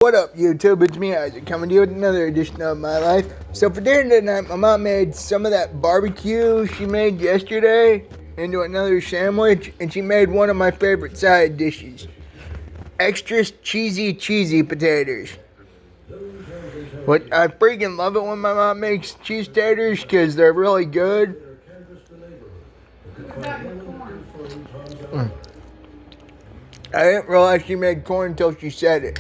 What up, YouTube? It's me, Isaac, coming to you with another edition of my life. So for dinner tonight, my mom made some of that barbecue she made yesterday into another sandwich, and she made one of my favorite side dishes. Extra cheesy potatoes. I freaking love it when my mom makes cheese taters because they're really good. I didn't realize she made corn until she said it.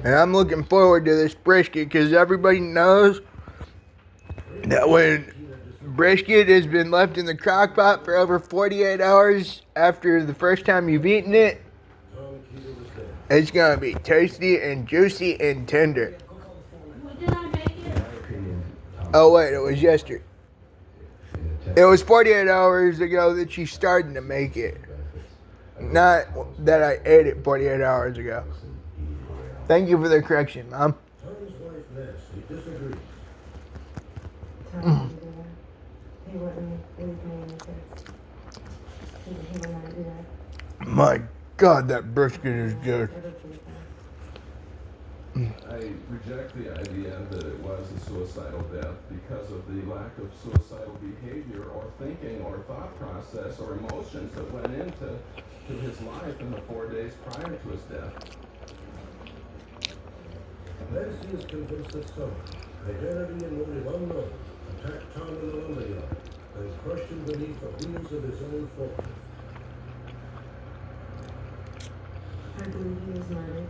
And I'm looking forward to this brisket because everybody knows that when brisket has been left in the crock pot for over 48 hours after the first time you've eaten it, it's going to be tasty and juicy and tender. Oh wait, it was yesterday. It was 48 hours ago that she started to make it. Not that I ate it 48 hours ago. Thank you for the correction, Mom. My God, that brisket is good. I reject the idea that it was a suicidal death because of the lack of suicidal behavior or thinking or thought process or emotions that went into his life in the 4 days prior to his death. Nancy is convinced that someone, identity and motive unknown, attacked Tom in the lumberyard and crushed him beneath the wheels of his own forklift. I believe he was murdered.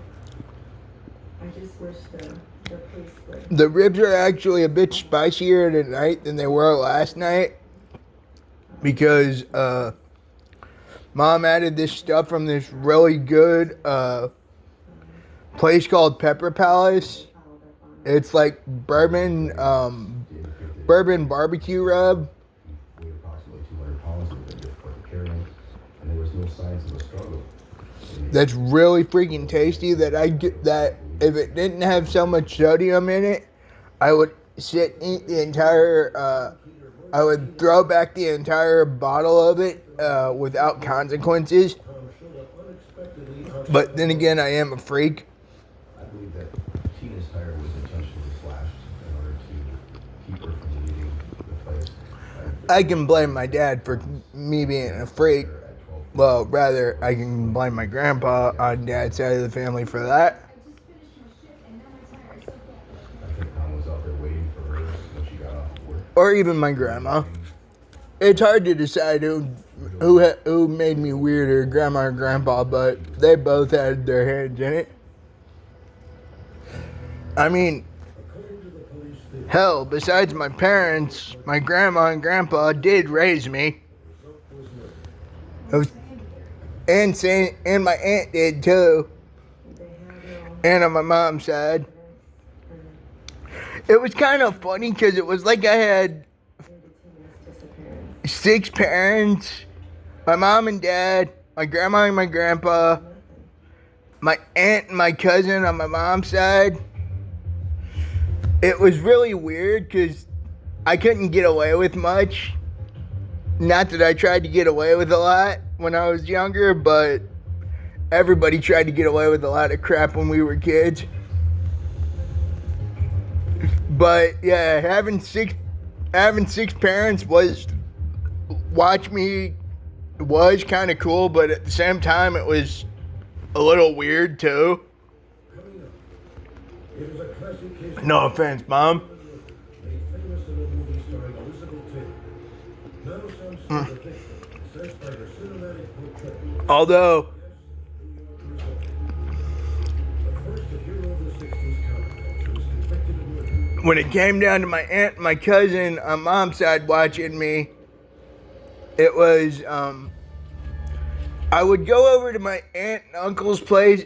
I just wish the police would. The ribs are actually a bit spicier tonight than they were last night because Mom added this stuff from this really good place called Pepper Palace. It's like bourbon barbecue rub. That's really freaking tasty. That if it didn't have so much sodium in it, I would sit and eat the entire. I would throw back the entire bottle of it without consequences. But then again, I am a freak. I believe that Tina's tire was intentionally slashed in order to keep her from leaving the place. I can blame my dad for me being a freak. Well, rather, I can blame my grandpa on dad's side of the family for that. I think Tom was out there waiting for her when she got off work. Or even my grandma. It's hard to decide who made me weirder, grandma or grandpa, but they both had their hands in it. I mean, hell, besides my parents, my grandma and grandpa did raise me. And my aunt did too. And on my mom's side. It was kind of funny because it was like I had 6 parents. My mom and dad, my grandma and my grandpa, my aunt and my cousin on my mom's side. It was really weird because I couldn't get away with much. Not that I tried to get away with a lot when I was younger, but everybody tried to get away with a lot of crap when we were kids. But yeah, having six parents was kind of cool, but at the same time it was a little weird too. No offense, Mom. Although when it came down to my aunt and my cousin on mom's side watching me, it was I would go over to my aunt and uncle's place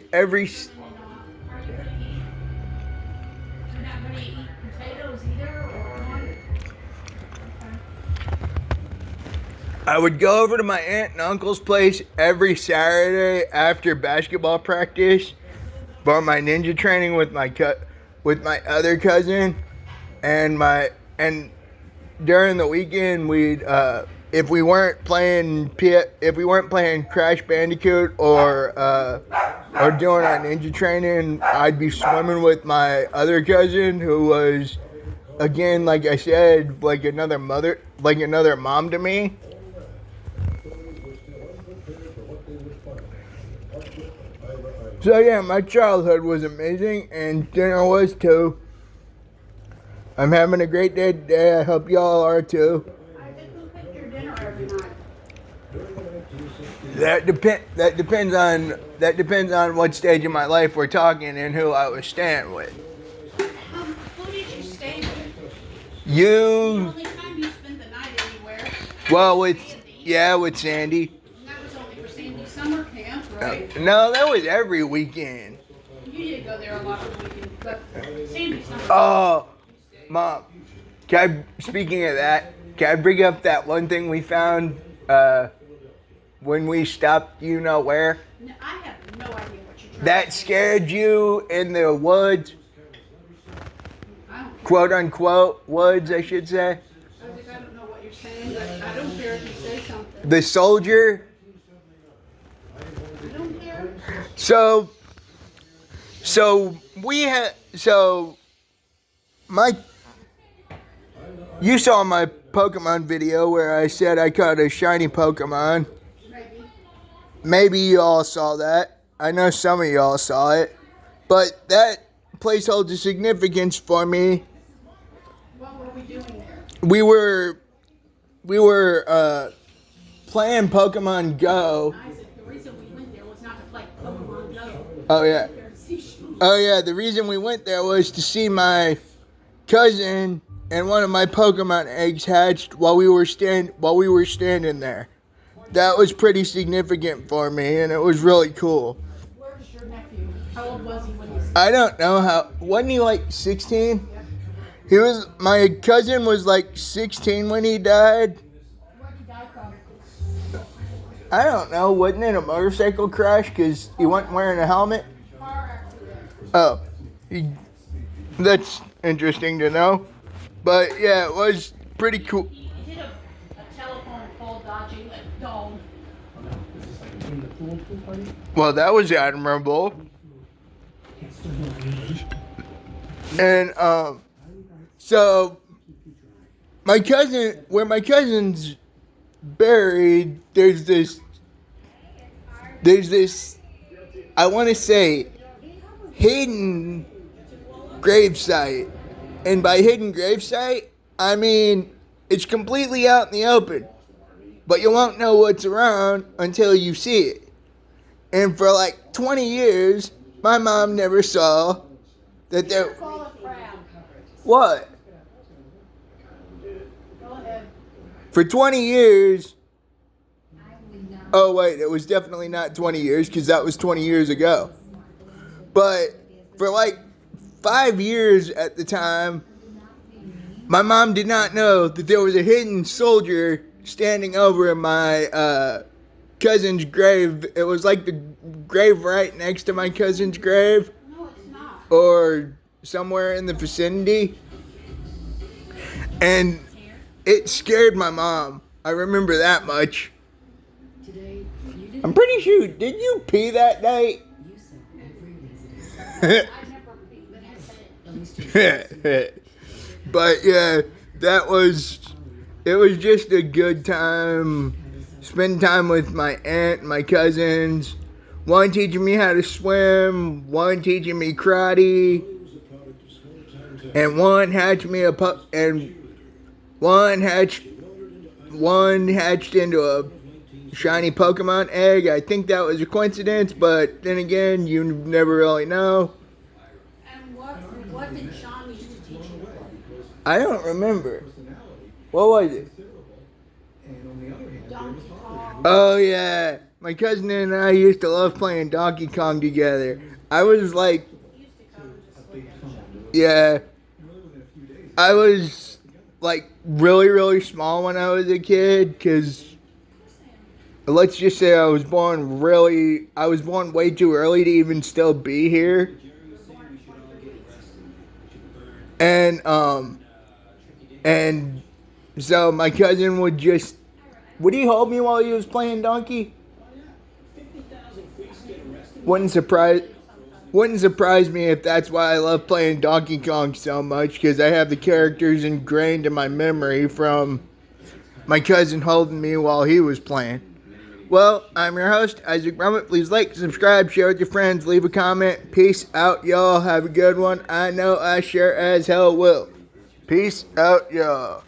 I would go over to my aunt and uncle's place every Saturday after basketball practice for my ninja training with my other cousin, and during the weekend if we weren't playing Crash Bandicoot or doing our ninja training, I'd be swimming with my other cousin who was, again, like I said, like another mom to me. So yeah, my childhood was amazing, and dinner was too. I'm having a great day today. I hope y'all are too. I think who picked your dinner every night? That depends on what stage of my life we're talking and who I was staying with. Who did you stay with? The You, only time you spent the night anywhere. well, was with Sandy. And that was only for Sandy summer camp, right? No, that was every weekend. You did go there a lot of weekends, but Sandy summer Oh, Mom, speaking of that, can I bring up that one thing we found when we stopped, you know where? No, I have no idea what you're trying That to say. scared you in the woods, I don't care. quote unquote woods, I should say. I don't know what you're saying, but I don't care if you say something. The soldier. I don't care. So you saw my Pokemon video where I said I caught a shiny Pokemon. Maybe. Maybe you all saw that. I know some of y'all saw it. But that place holds a significance for me. What were we doing there? We were playing Pokemon Go. Isaac, the reason we went there was not to play Pokemon Go. Oh yeah. There to see shoes. Oh yeah, the reason we went there was to see my cousin and one of my Pokemon eggs hatched while we were standing there. That was pretty significant for me, and it was really cool. Where's your nephew? How old was he when he I don't know how. Wasn't he like 16? My cousin was like 16 when he died. Where'd he die from? I don't know. Wasn't it a motorcycle crash because he wasn't wearing a helmet? Car accident. Oh, that's interesting to know. But yeah, it was pretty cool. He did a telephone pole dodging a dome. Well, that was admirable. And so my cousin's buried, there's this I want to say hidden gravesite. And by hidden gravesite, I mean it's completely out in the open. But you won't know what's around until you see it. And for like 20 years, my mom never saw that there. Call a crab. What? Go ahead. For 20 years. Oh, wait, it was definitely not 20 years because that was 20 years ago. But for like 5 years at the time, my mom did not know that there was a hidden soldier standing over my cousin's grave. It was like the grave right next to my cousin's grave, No, it's not. or somewhere in the vicinity. And it scared my mom. I remember that much. I'm pretty sure, did you pee that night? I never beat the But yeah, it was just a good time. Spend time with my aunt, my cousins. One teaching me how to swim, one teaching me karate, and one hatched into a shiny Pokemon egg. I think that was a coincidence, but then again, you never really know. And what did Sean used to teach you? I don't remember. What was it? Donkey Kong. Oh yeah, my cousin and I used to love playing Donkey Kong together. I was like, He used to come and just sleep. yeah, I was like really, really small when I was a kid, because let's just say I was born way too early to even still be here. And so my cousin would just Would he hold me while he was playing donkey? Wouldn't surprise me if that's why I love playing Donkey Kong so much, because I have the characters ingrained in my memory from my cousin holding me while he was playing. Well, I'm your host, Isaac Brummett. Please like, subscribe, share with your friends, leave a comment. Peace out, y'all. Have a good one. I know I sure as hell will. Peace out, y'all.